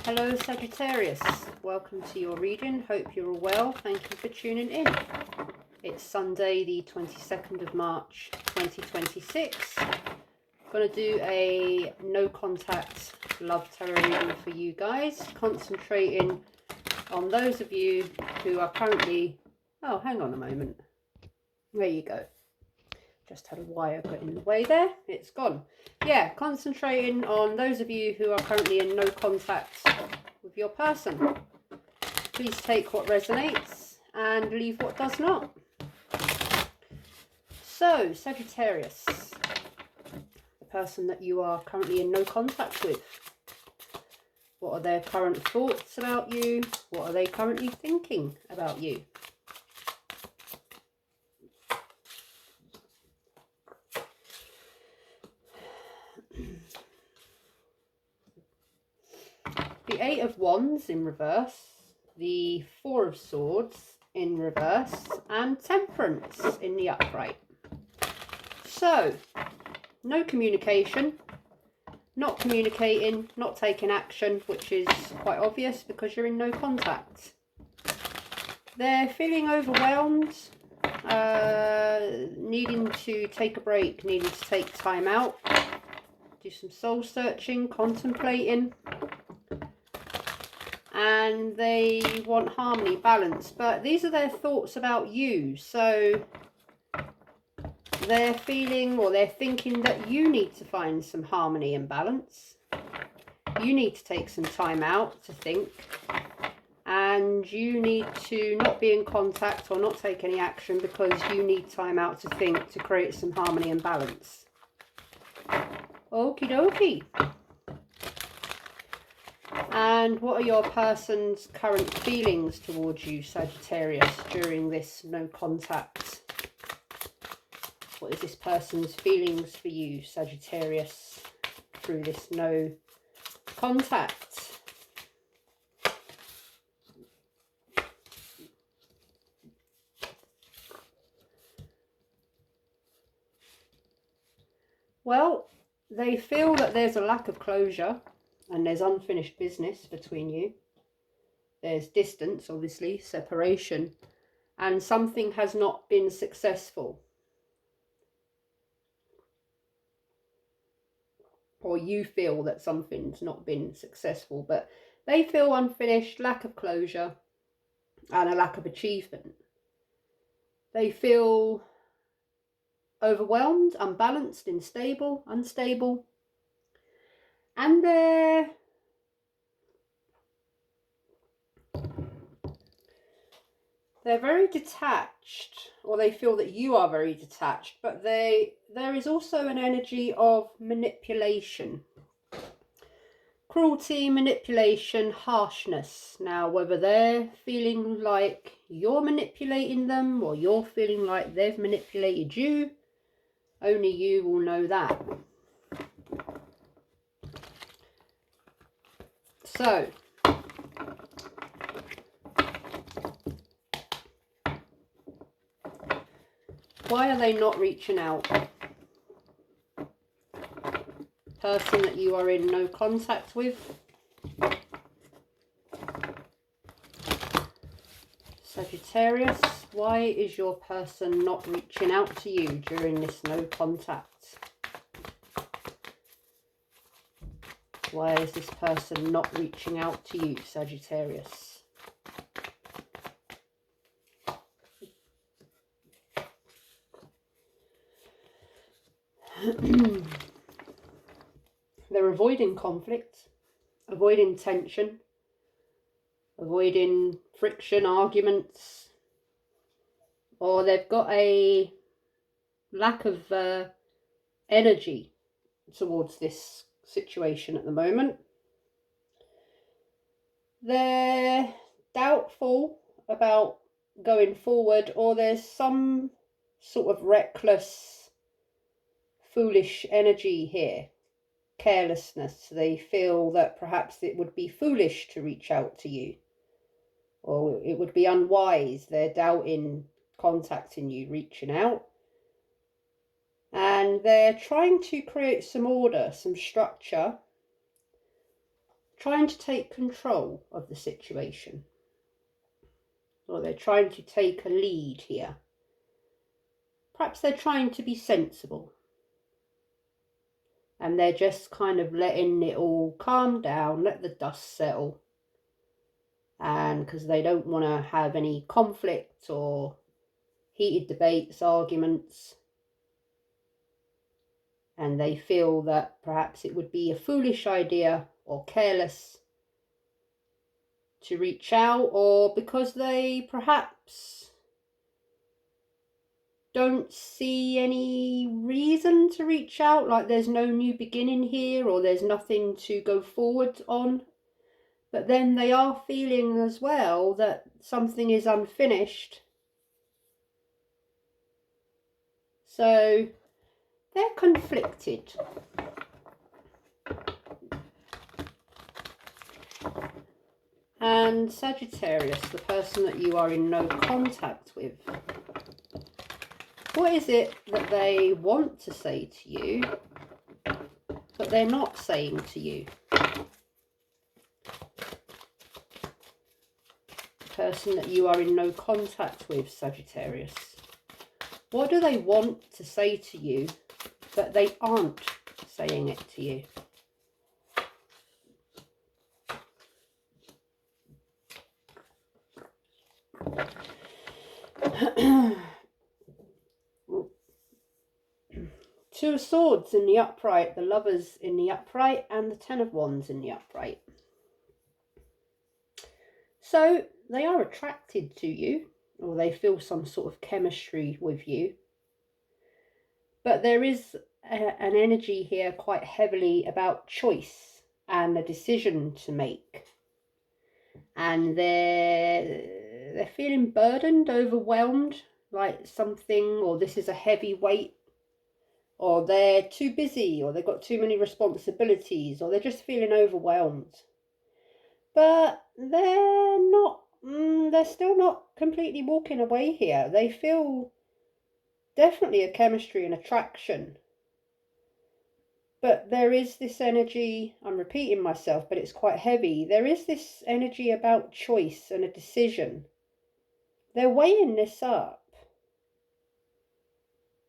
Hello Saggitarius, welcome to your reading. Hope you're all well. Thank you for tuning in. It's Sunday the 22nd of March 2026. I'm going to do a no contact love tarot reading for you guys, concentrating on those of you who are currently... Oh, hang on a moment. There you go. Just had a wire put in the way there. It's gone. Yeah, concentrating on those of you who are currently in no contact with your person. Please take what resonates and leave what does not. So, Sagittarius, the person that you are currently in no contact with. What are their current thoughts about you? What are they currently thinking about you? The Eight of Wands in reverse, the Four of Swords in reverse, and Temperance in the upright. So, no communication, not communicating, not taking action, which is quite obvious because you're in no contact. They're feeling overwhelmed, needing to take a break, needing to take time out, do some soul searching, contemplating. And they want harmony, balance, but these are their thoughts about you. So they're feeling, or they're thinking, that you need to find some harmony and balance. You need to take some time out to think, and you need to not be in contact or not take any action because you need time out to think, to create some harmony and balance. Okie dokie. And what are your person's current feelings towards you, Sagittarius, during this no contact? What is this person's feelings for you, Sagittarius, through this no contact? Well, they feel that there's a lack of closure. And there's unfinished business between you. There's distance, obviously, separation. And something has not been successful. Or you feel that something's not been successful. But they feel unfinished, lack of closure, and a lack of achievement. They feel overwhelmed, unbalanced, unstable. And they're very detached, or they feel that you are very detached, but there is also an energy of manipulation. Cruelty, manipulation, harshness. Now, whether they're feeling like you're manipulating them or you're feeling like they've manipulated you, only you will know that. So, why are they not reaching out? Person that you are in no contact with. Sagittarius, why is your person not reaching out to you during this no contact? Why is this person not reaching out to you, Sagittarius? They're avoiding conflict, avoiding tension, avoiding friction, arguments, or they've got a lack of energy towards this situation at the moment. They're doubtful about going forward, or there's some sort of reckless, foolish energy here. Carelessness. They feel that perhaps it would be foolish to reach out to you, or it would be unwise. They're doubting contacting you, reaching out. And they're trying to create some order, some structure, trying to take control of the situation, or they're trying to take a lead here. Perhaps they're trying to be sensible, and they're just kind of letting it all calm down, let the dust settle, and because they don't want to have any conflict or heated debates, arguments, and they feel that perhaps it would be a foolish idea or careless to reach out, or because they perhaps don't see any reason to reach out, like there's no new beginning here, or there's nothing to go forward on. But then they are feeling as well that something is unfinished. So they're conflicted. And Sagittarius, the person that you are in no contact with, what is it that they want to say to you, but they're not saying to you? The person that you are in no contact with, Sagittarius. What do they want to say to you, but they aren't saying it to you? Two of Swords in the upright, the Lovers in the upright, and the Ten of Wands in the upright. So they are attracted to you, or they feel some sort of chemistry with you. But there is an energy here quite heavily about choice and a decision to make. And they're feeling burdened, overwhelmed, like something, or this is a heavy weight, or they're too busy, or they've got too many responsibilities, or they're just feeling overwhelmed. But they're not, they're still not completely walking away here. They feel definitely a chemistry and attraction. But there is this energy, I'm repeating myself, but it's quite heavy. There is this energy about choice and a decision. They're weighing this up.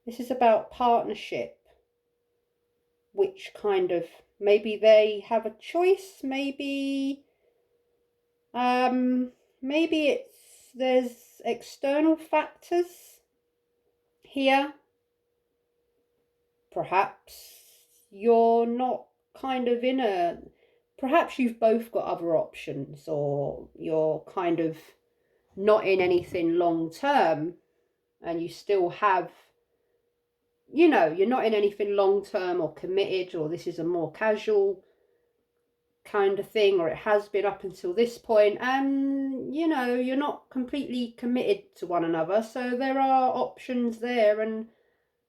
This is about partnership, which kind of, maybe they have a choice, maybe there's external factors here. Perhaps you're not kind of in a, perhaps you've both got other options, or you're kind of not in anything long term, and you still have, you know, you're not in anything long term or committed, or this is a more casual kind of thing, or it has been up until this point, and you know, you're not completely committed to one another. So there are options there, and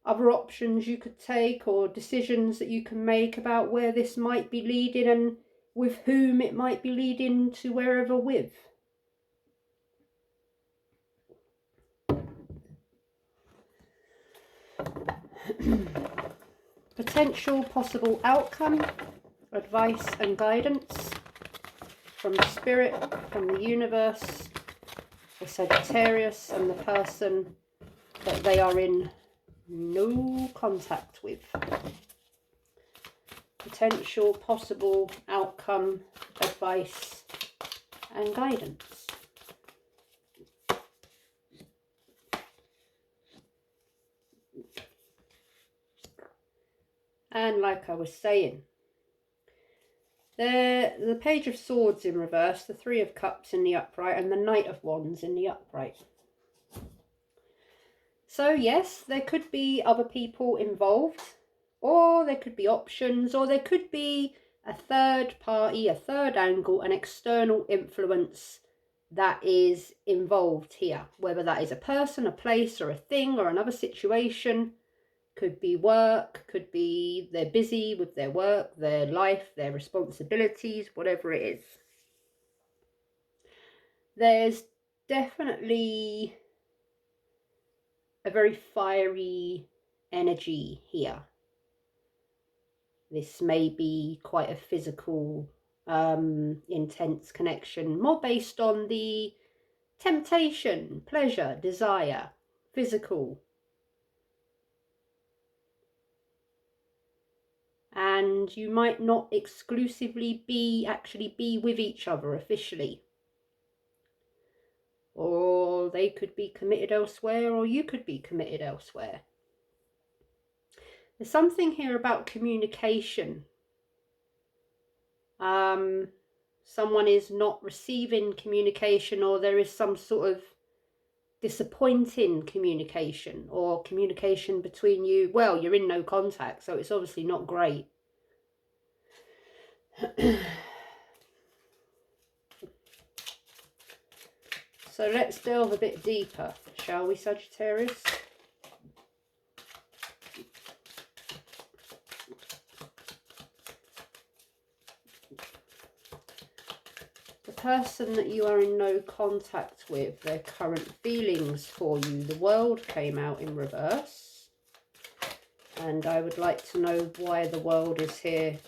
other options you could take, or decisions that you can make about where this might be leading and with whom it might be leading to wherever with. Potential possible outcome, advice and guidance from the spirit, from the universe, the Sagittarius and the person that they are in no contact with. Potential possible outcome, advice and guidance. And like I was saying, the Page of Swords in reverse, the Three of Cups in the upright, and the Knight of Wands in the upright. So yes, there could be other people involved, or there could be options, or there could be a third party, a third angle, an external influence that is involved here. Whether that is a person, a place, or a thing, or another situation. Could be work, could be they're busy with their work, their life, their responsibilities, whatever it is. There's definitely a very fiery energy here. This may be quite a physical intense connection, more based on the temptation, pleasure, desire, physical. And you might not exclusively actually be with each other officially. Or they could be committed elsewhere, or you could be committed elsewhere. There's something here about communication. Someone is not receiving communication, or there is some sort of disappointing communication, or communication between you. Well, you're in no contact, so it's obviously not great. So let's delve a bit deeper, shall we, Sagittarius? The person that you are in no contact with, their current feelings for you. The World came out in reverse. And I would like to know why the World is here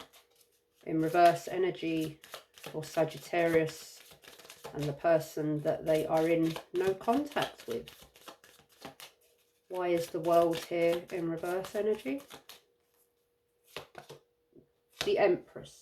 in reverse energy for Sagittarius and the person that they are in no contact with. Why is the World here in reverse energy? The Empress.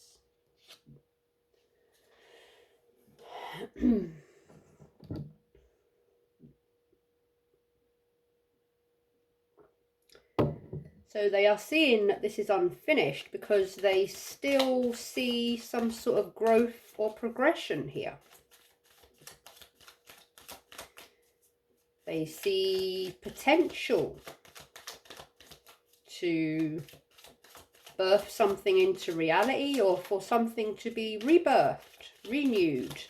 So they are seeing that this is unfinished because they still see some sort of growth or progression here. They see potential to birth something into reality, or for something to be rebirthed, renewed.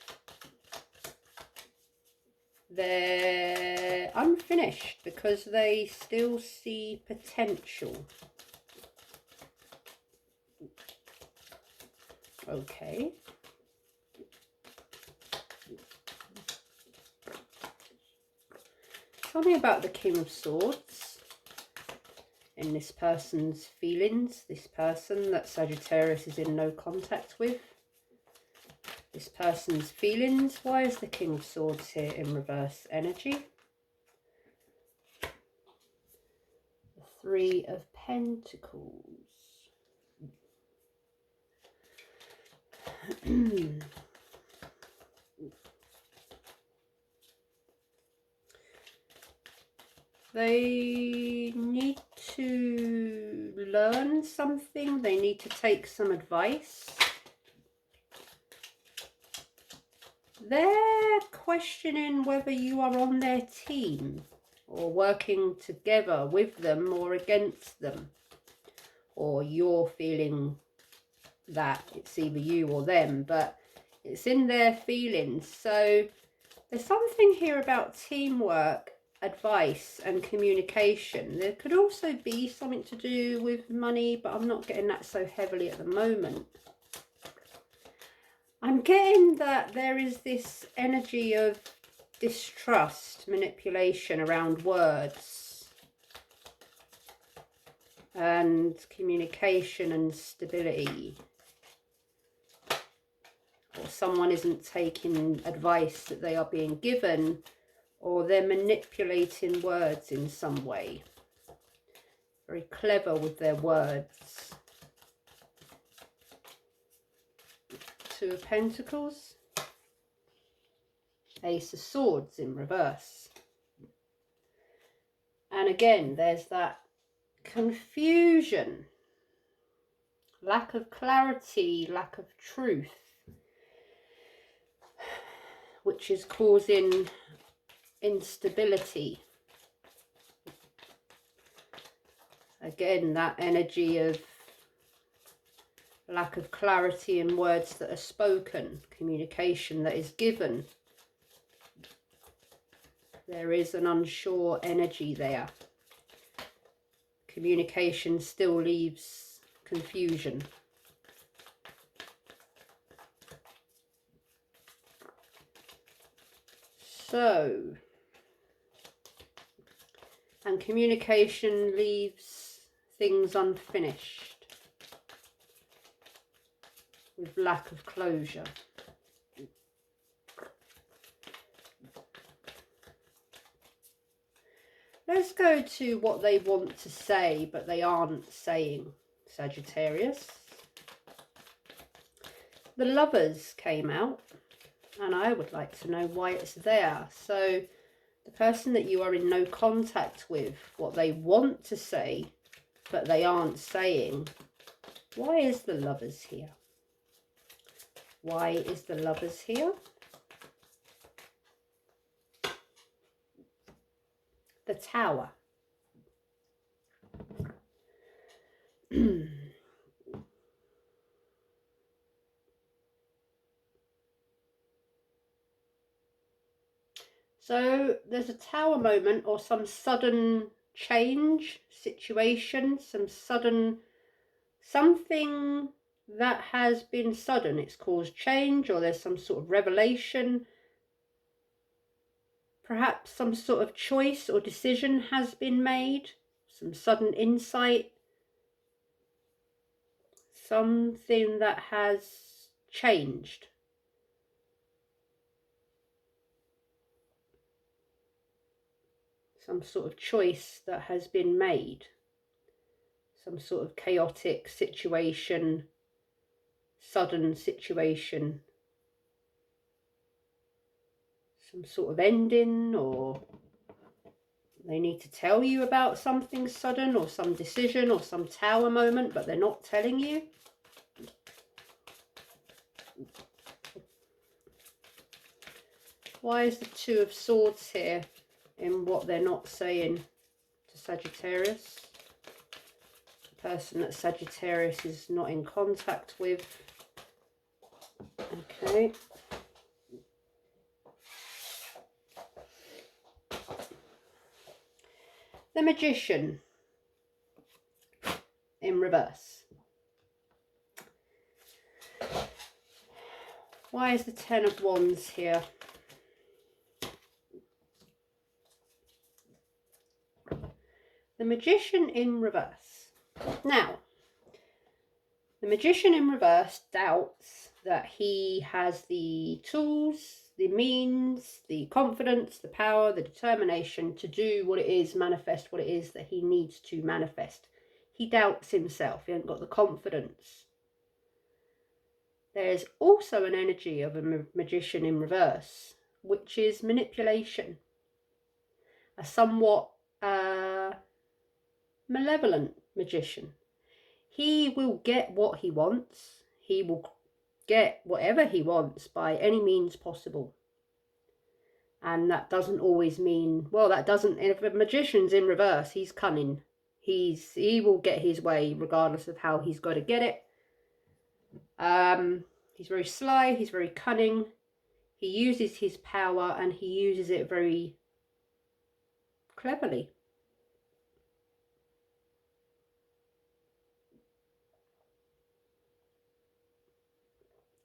They're unfinished because they still see potential. Okay. Tell me about the King of Swords in this person's feelings, this person that Sagittarius is in no contact with. This person's feelings. Why is the King of Swords here in reverse energy? The Three of Pentacles. They need to learn something. They need to take some advice. They're questioning whether you are on their team or working together with them or against them, or you're feeling that it's either you or them, but it's in their feelings. So there's something here about teamwork, advice and communication. There could also be something to do with money, but I'm not getting that so heavily at the moment. I'm getting that there is this energy of distrust, manipulation around words and communication and stability. Or someone isn't taking advice that they are being given, or they're manipulating words in some way. Very clever with their words. Two of Pentacles. Ace of Swords in reverse. And again, there's that confusion, lack of clarity, lack of truth, which is causing instability. Again, that energy of lack of clarity in words that are spoken, communication that is given. There is an unsure energy there. Communication still leaves confusion. So, and communication leaves things unfinished. With with lack of closure. Let's go to what they want to say, but they aren't saying, Sagittarius. The Lovers came out, and I would like to know why it's there. So the person that you are in no contact with, what they want to say, but they aren't saying. Why is the Lovers here? Why is the Lovers here? The Tower. So there's a Tower moment or some sudden change situation, some sudden something that has been sudden. It's caused change, or there's some sort of revelation. Perhaps some sort of choice or decision has been made, some sudden insight, something that has changed. Some sort of choice that has been made. Some sort of chaotic situation, sudden situation. Some sort of ending, or they need to tell you about something sudden, or some decision, or some Tower moment, but they're not telling you. Why is the Two of Swords here in what they're not saying to Sagittarius? The person that Sagittarius is not in contact with. Okay. The Magician in reverse. Why is the Ten of Wands here? The Magician in reverse. Now, the Magician in reverse doubts that he has the tools, the means, the confidence, the power, the determination to do what it is, manifest what it is that he needs to manifest. He doubts himself. He hasn't got the confidence. There's also an energy of a Magician in reverse, which is manipulation. A somewhat malevolent magician. He will get what he wants. He will get whatever he wants by any means possible. And that doesn't always mean, well, that doesn't, if a magician's in reverse, he's cunning. He will get his way regardless of how he's got to get it. He's very sly, he's very cunning. He uses his power and he uses it very cleverly.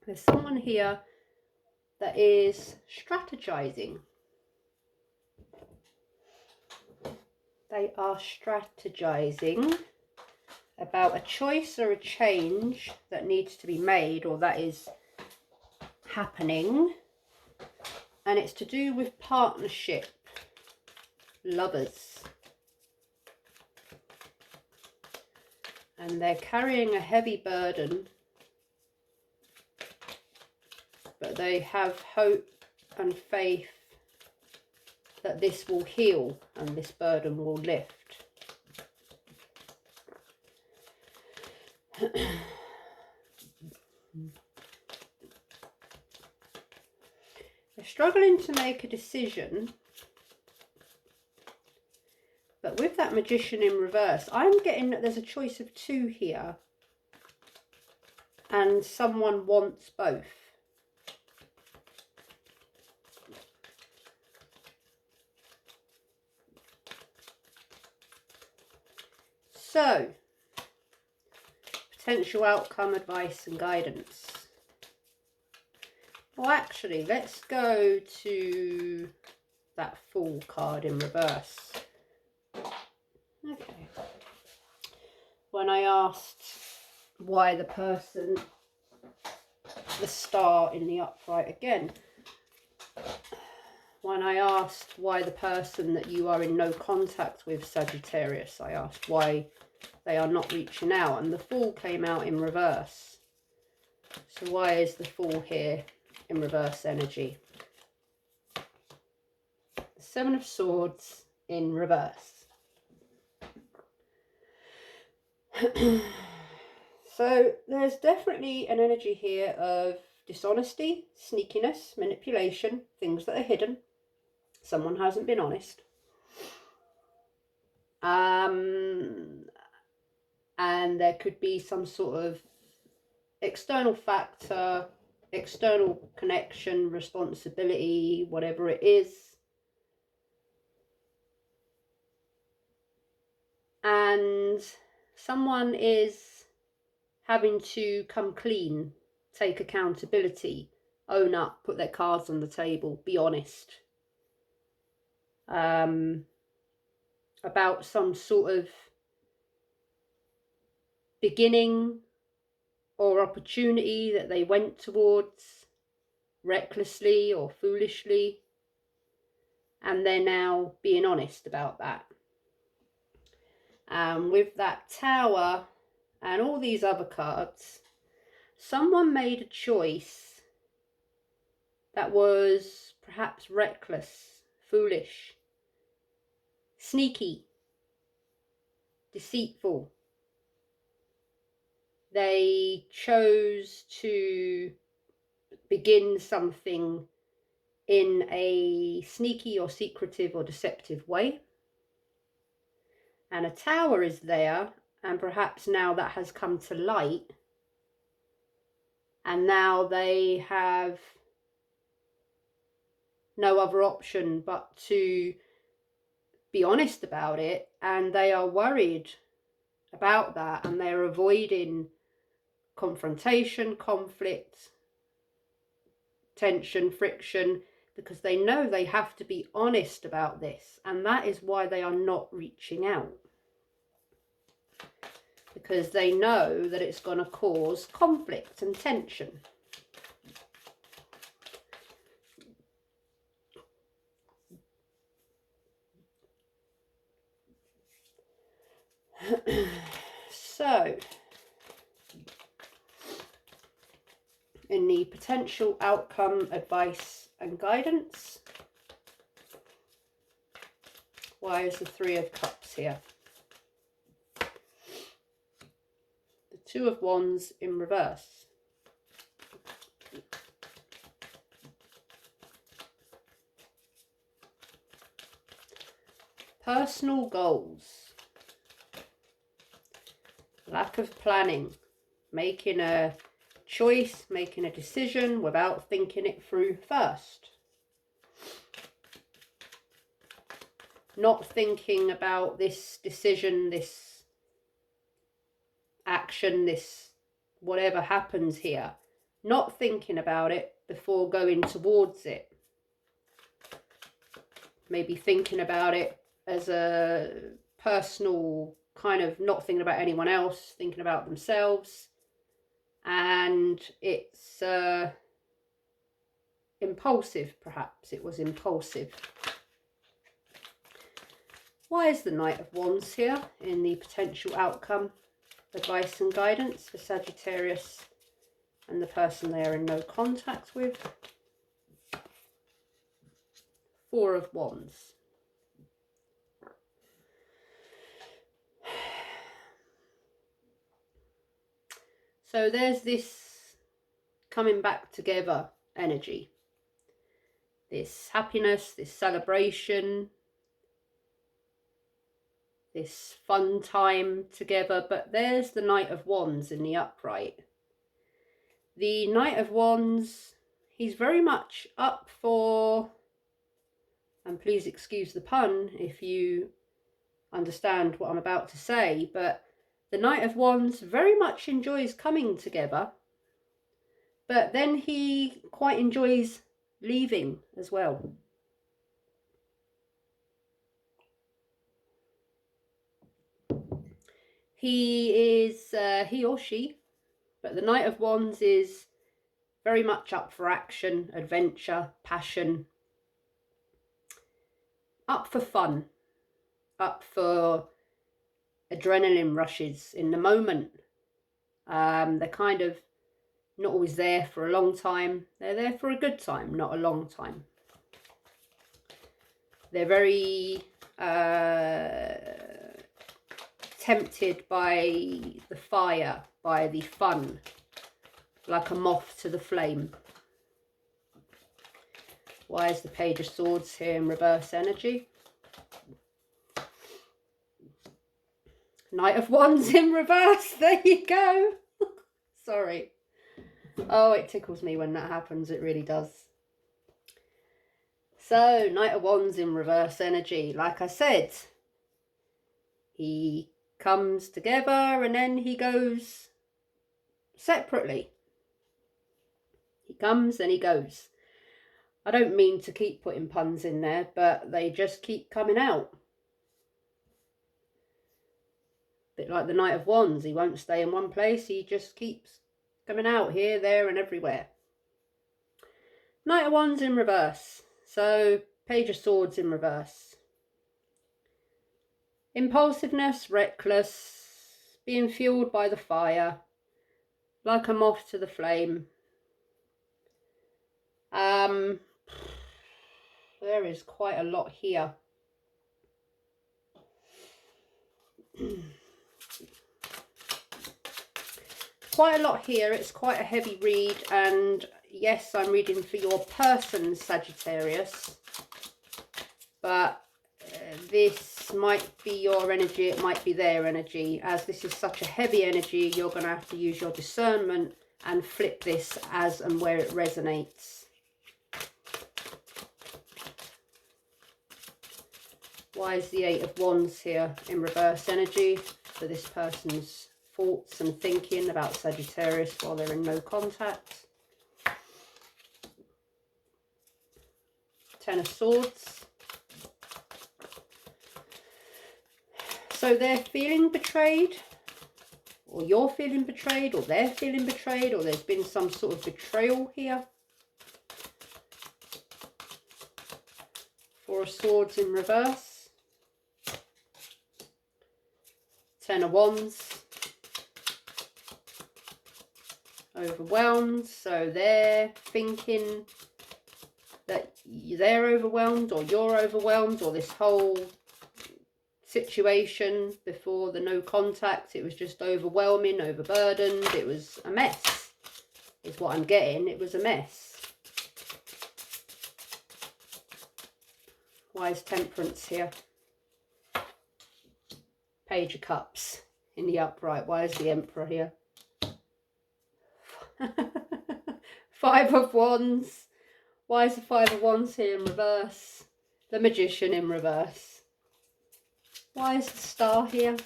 There's someone here that is strategizing. They are strategizing about a choice or a change that needs to be made, or that is happening. And it's to do with partnership, lovers. And they're carrying a heavy burden, but they have hope and faith that this will heal and this burden will lift. They're struggling to make a decision, but with that Magician in reverse, I'm getting that there's a choice of two here, and someone wants both. So, potential outcome, advice and guidance. Well, actually, let's go to that Fool card in reverse. Okay. When I asked why the person the Star in the upright again. When I asked why the person that you are in no contact with, Sagittarius, I asked why they are not reaching out, and the Fool came out in reverse. So why is the Fool here in reverse energy? The Seven of Swords in reverse. So there's definitely an energy here of dishonesty, sneakiness, manipulation, things that are hidden. Someone hasn't been honest. And there could be some sort of external factor, external connection, responsibility, whatever it is. And someone is having to come clean, take accountability, own up, put their cards on the table, be honest. About some sort of beginning or opportunity that they went towards recklessly or foolishly, and they're now being honest about that. With that Tower and all these other cards, someone made a choice that was perhaps reckless, foolish, sneaky, deceitful. They chose to begin something in a sneaky or secretive or deceptive way. And a Tower is there, and perhaps now that has come to light, and now they have no other option but to be honest about it, and they are worried about that, and they're avoiding confrontation, conflict, tension, friction, because they know they have to be honest about this, and that is why they are not reaching out, because they know that it's going to cause conflict and tension. So, in the potential outcome, advice and guidance, why is the Three of Cups here? The Two of Wands in reverse. Personal goals. Lack of planning. Making a choice, making a decision without thinking it through first. Not thinking about this decision, this action, this whatever happens here. Not thinking about it before going towards it. Maybe thinking about it as a personal kind of, not thinking about anyone else, thinking about themselves. And it's impulsive, perhaps. It was impulsive. Why is the Knight of Wands here in the potential outcome, advice and guidance for Sagittarius and the person they are in no contact with? Four of Wands. So there's this coming back together energy. This happiness, this celebration, this fun time together. But there's the Knight of Wands in the upright. The Knight of Wands, he's very much up for, and please excuse the pun if you understand what I'm about to say, but the Knight of Wands very much enjoys coming together, but then he quite enjoys leaving as well. He is, he or she, but the Knight of Wands is Very much up for action, adventure, passion. Up for fun. Up for adrenaline rushes in the moment. They're kind of not always there for a long time. They're there for a good time, not a long time. They're very tempted by the fire, by the fun, like a moth to the flame. Why is the Page of Swords here in reverse energy? Knight of Wands in reverse. There you go. Sorry. Oh, it tickles me when that happens. It really does. So, Knight of Wands in reverse energy. Like I said, he comes together and then he goes separately. He comes and he goes. I don't mean to keep putting puns in there, but they just keep coming out. A bit like the Knight of Wands. He won't stay in one place. He just keeps coming out here, there and everywhere. Knight of Wands in reverse. So, Page of Swords in reverse. Impulsiveness, reckless, being fueled by the fire, like a moth to the flame. There is quite a lot here. Quite a lot here. It's quite a heavy read, and yes, I'm reading for your person, Sagittarius, but this might be your energy, it might be their energy. As this is such a heavy energy, you're going to have to use your discernment and flip this as and where it resonates. Why is the Eight of Wands here in reverse energy for this person's thoughts and thinking about Sagittarius while they're in no contact? Ten of Swords. So they're feeling betrayed, or you're feeling betrayed, or they're feeling betrayed, or there's been some sort of betrayal here. Four of Swords in reverse. Ten of Wands. Overwhelmed. So they're thinking that they're overwhelmed, or you're overwhelmed, or this whole situation before the no contact, it was just overwhelming, overburdened. It was a mess, is what I'm getting. It was a mess. Why is Temperance here? Page of Cups in the upright. Why is the Emperor here? Five of Wands. Why is the Five of Wands here in reverse? The Magician in reverse. Why is the Star here?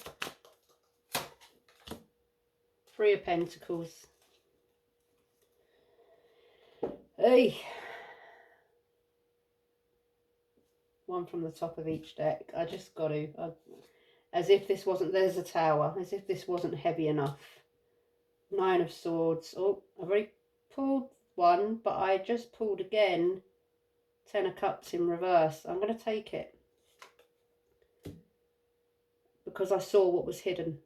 Three of Pentacles. Hey. One from the top of each deck. I just got to... as if this wasn't... There's a Tower. As if this wasn't heavy enough. Nine of Swords. Oh, I've already pulled one, but I just pulled again. Ten of Cups in reverse. I'm going to take it, because I saw what was hidden.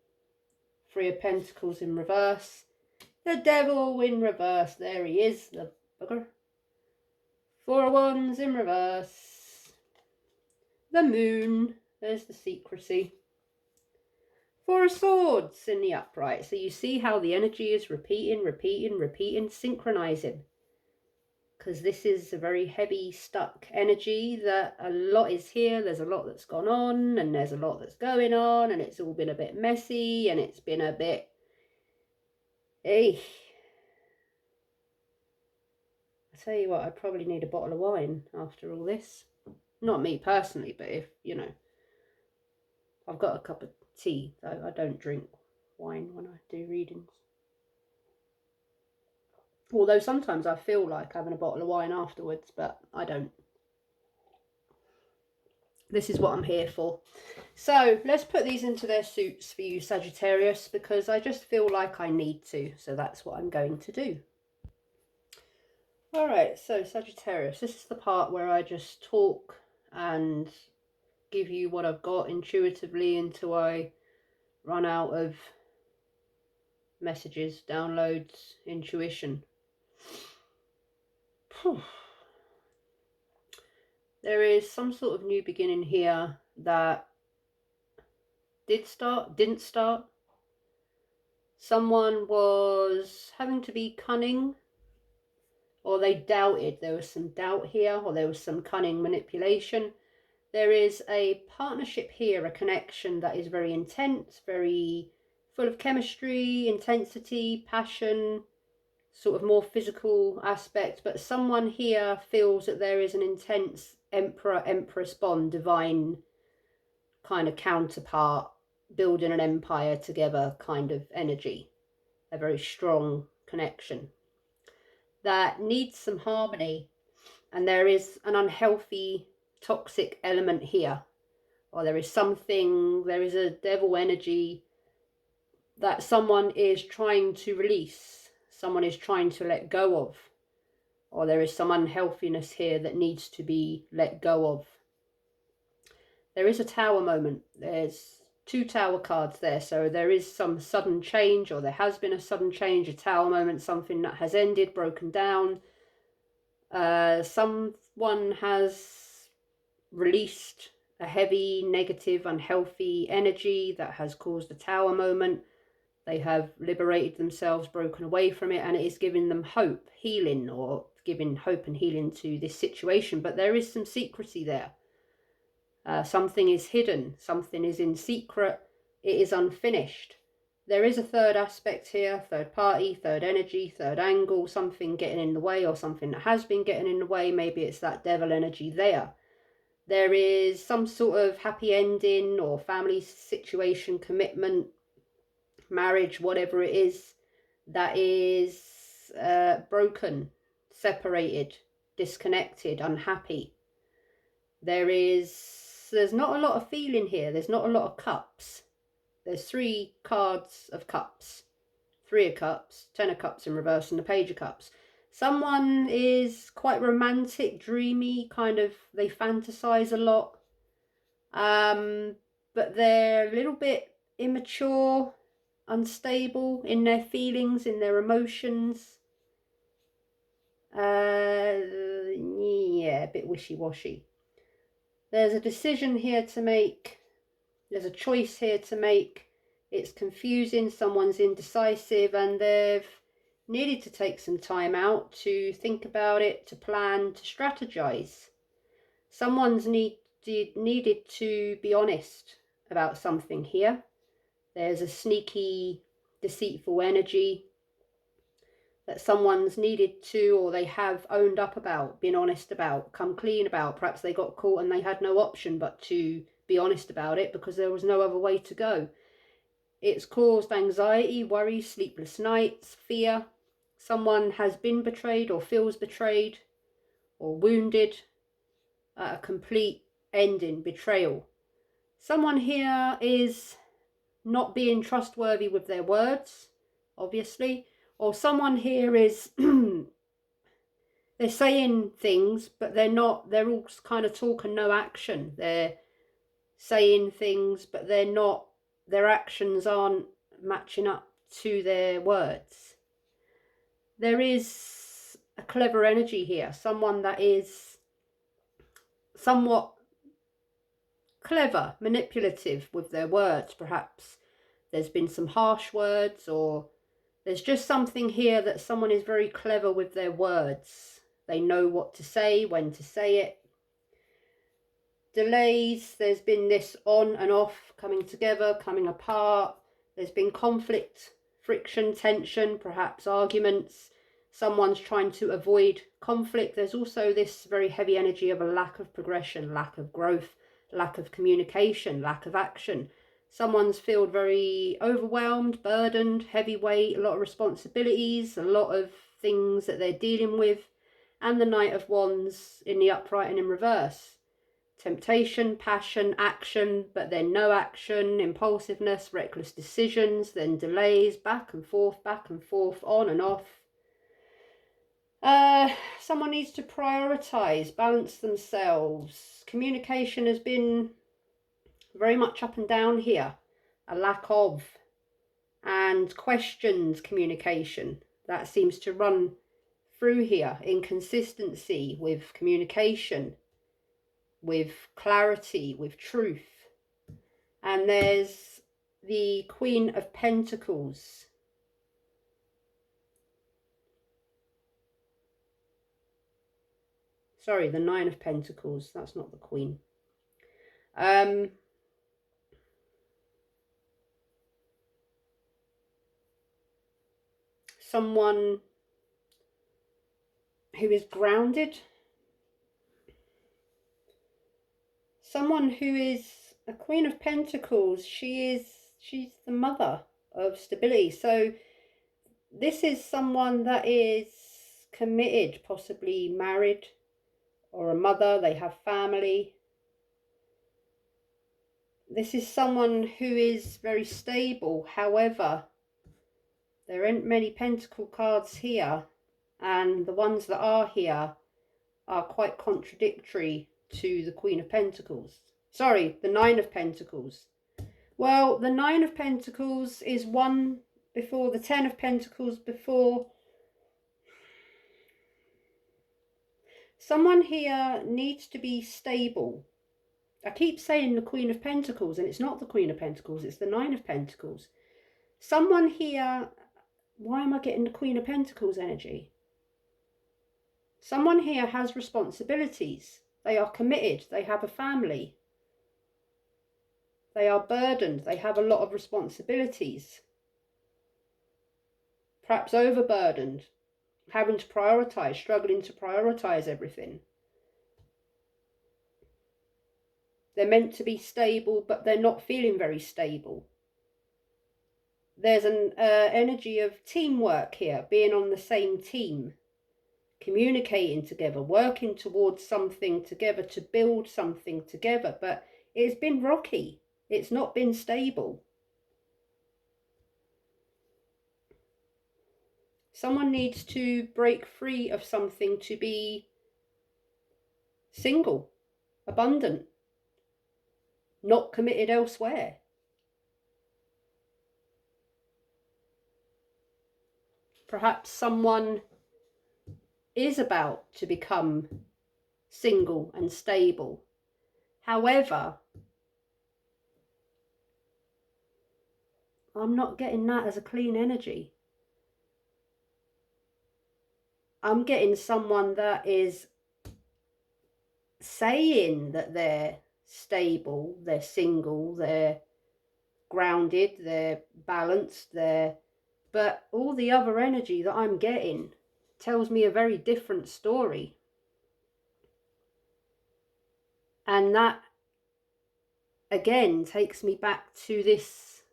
Three of Pentacles in reverse. The Devil in reverse. There he is, the bugger. Four of Wands in reverse. The Moon. There's the secrecy. Four of Swords in the upright. So you see how the energy is repeating, synchronizing. Because this is a very heavy, stuck energy, that a lot is here. There's a lot that's gone on, and there's a lot that's going on, and it's all been a bit messy, and it's been a bit... I tell you what, I probably need a bottle of wine after all this. Not me personally, but if, you know, I've got a cup of tea. I don't drink wine when I do readings. Although sometimes I feel like having a bottle of wine afterwards, but I don't. This is what I'm here for. So let's put these into their suits for you, Sagittarius, because I just feel like I need to. So that's what I'm going to do. Alright, so Sagittarius, this is the part where I just talk and give you what I've got intuitively until I run out of messages, downloads, intuition. There is some sort of new beginning here that did start, didn't start. Someone was having to be cunning, or they doubted. There was some doubt here, or there was some cunning manipulation. There is a partnership here, a connection that is very intense, very full of chemistry, intensity, passion, sort of more physical aspect. But someone here feels that there is an intense emperor-empress bond, divine kind of counterpart, building an empire together kind of energy, a very strong connection that needs some harmony. And there is an unhealthy, toxic element here, or there is something, there is a devil energy that someone is trying to release, someone is trying to let go of, or there is some unhealthiness here that needs to be let go of. There is a tower moment. There's 2 tower cards there, so there is some sudden change, or there has been a sudden change, a tower moment, something that has ended, broken down. Someone has released a heavy, negative, unhealthy energy that has caused a tower moment. They have liberated themselves, broken away from it, and it is giving them hope, healing, or giving hope and healing to this situation. But there is some secrecy there. Something is hidden, something is in secret, it is unfinished. There is a third aspect here, third party, third energy, third angle, something getting in the way, or something that has been getting in the way. Maybe it's that devil energy there. There is some sort of happy ending or family situation, commitment, marriage, whatever it is, that is broken, separated, disconnected, unhappy. There's not a lot of feeling here. There's not a lot of cups. There's 3 cards of cups, 3 of cups, 10 of cups in reverse, and the page of cups. Someone is quite romantic, dreamy, kind of, they fantasize a lot. But they're a little bit immature, unstable in their feelings, in their emotions. Yeah, a bit wishy-washy. There's a decision here to make. There's a choice here to make. It's confusing. Someone's indecisive, and they've needed to take some time out to think about it, to plan, to strategize. Someone's needed to be honest about something here. There's a sneaky, deceitful energy that someone's needed to, or they have owned up about, been honest about, come clean about. Perhaps they got caught and they had no option but to be honest about it because there was no other way to go. It's caused anxiety, worry, sleepless nights, fear. Someone has been betrayed or feels betrayed or wounded at a complete ending, betrayal. Someone here is not being trustworthy with their words, obviously. Or someone here is, they're saying things, but they're not, they're all kind of talk and no action. They're saying things, but they're not, their actions aren't matching up to their words. There is a clever energy here, someone that is somewhat clever, manipulative with their words. Perhaps there's been some harsh words, or there's just something here that someone is very clever with their words. They know what to say, when to say it. Delays, there's been this on and off, coming together, coming apart. There's been conflict, friction, tension, perhaps arguments. Someone's trying to avoid conflict. There's also this very heavy energy of a lack of progression, lack of growth, lack of communication, lack of action. Someone's feel very overwhelmed, burdened, heavy weight, a lot of responsibilities, a lot of things that they're dealing with. And the Knight of Wands in the upright and in reverse. Temptation, passion, action, but then no action, impulsiveness, reckless decisions, then delays, back and forth, on and off. someone needs to prioritize, balance themselves. Communication has been very much up and down here, a lack of, and questions communication. That seems to run through here. Inconsistency with communication, with clarity, with truth. And there's the Queen of Pentacles. Sorry, the Nine of Pentacles. That's not the Queen. Someone who is grounded. Someone who is a Queen of Pentacles. She's the mother of stability. So this is someone that is committed, possibly married, or a mother. They have family. This is someone who is very stable. However, there aren't many pentacle cards here, and the ones that are here are quite contradictory to the Queen of Pentacles. Sorry, the Nine of Pentacles. Well, the Nine of Pentacles is one before the Ten of Pentacles before. Someone here needs to be stable. I keep saying the Queen of Pentacles, and it's not the Queen of Pentacles, it's the Nine of Pentacles. Someone here, why am I getting the Queen of Pentacles energy? Someone here has responsibilities. They are committed. They have a family. They are burdened. They have a lot of responsibilities. Perhaps overburdened. Having to prioritize, struggling to prioritize everything. They're meant to be stable, but they're not feeling very stable. There's an energy of teamwork here, being on the same team. Communicating together, working towards something together, to build something together, but it's been rocky. It's not been stable. Someone needs to break free of something to be single, abundant, not committed elsewhere. Perhaps someone is about to become single and stable. However, I'm not getting that as a clean energy. I'm getting someone that is saying that they're stable, they're single, they're grounded, they're balanced, but all the other energy that I'm getting tells me a very different story. And that again takes me back to this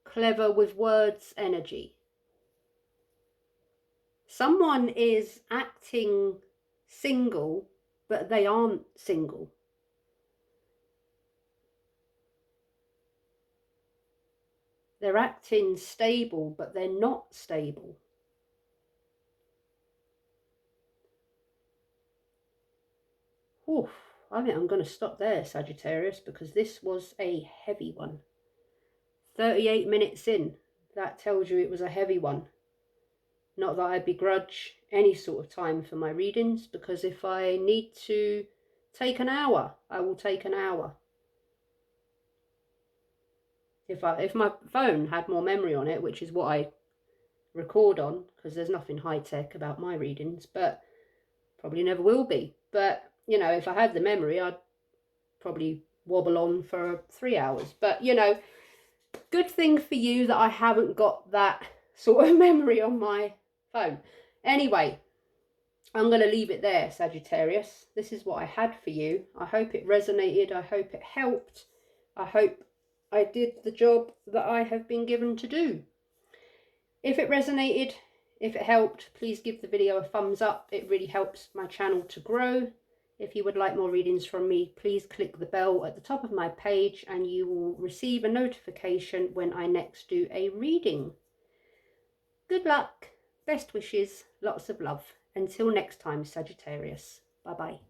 clever with words energy. Someone is acting single, but they aren't single. They're acting stable, but they're not stable. Oof, I think I'm going to stop there, Sagittarius, because this was a heavy one. 38 minutes in, that tells you it was a heavy one. Not that I begrudge any sort of time for my readings, because if I need to take an hour, I will take an hour. If my phone had more memory on it, which is what I record on, because there's nothing high-tech about my readings, but probably never will be. But, you know, if I had the memory, I'd probably wobble on for 3 hours. But, you know, good thing for you that I haven't got that sort of memory on my phone. Anyway, I'm going to leave it there, Sagittarius. This is what I had for you. I hope it resonated. I hope it helped. I hope I did the job that I have been given to do. If it resonated, if it helped, please give the video a thumbs up. It really helps my channel to grow. If you would like more readings from me, please click the bell at the top of my page and you will receive a notification when I next do a reading. Good luck, best wishes, lots of love. Until next time, Sagittarius. Bye-bye.